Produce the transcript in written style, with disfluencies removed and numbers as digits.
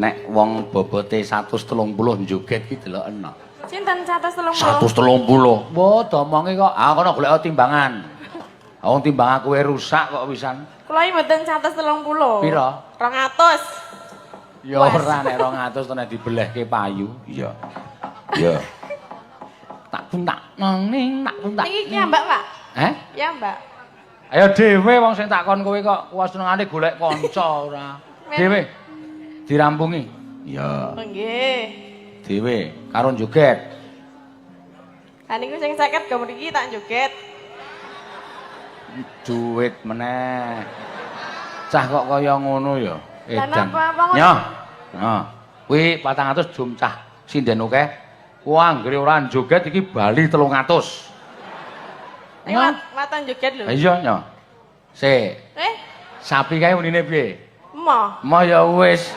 nek wong bobote 130 joget ki delokno. Sinten 130? 130. Wo domonge kok kono golek timbangan. Wong timbang aku rusak kok pisan. Kula iki mboten 130. Pira? 200. Ya ora nek 200 to nek dibelehke payu. Iya. Iya. Tak puntak ning tak puntak. Niki ya Mbak, Pak? Ya Mbak. Ayo dhewe wong sing takon kowe kok senengane golek kanca ora. Dhewe dirampungi. Iya. Oh nggih. Dhewe karo joget. Lah niku sing 50 go mriki tak joget. Duit meneh. Cah kok kaya ngono ya. Edan. Nyoh. Nah, kuwi 400 jum cah sinden akeh. Ku anggere ora joget iki bali 300. Watan joget lho. Iya, nyoh. Sik. Sapi kae unine piye? Emoh. Emoh ya wis.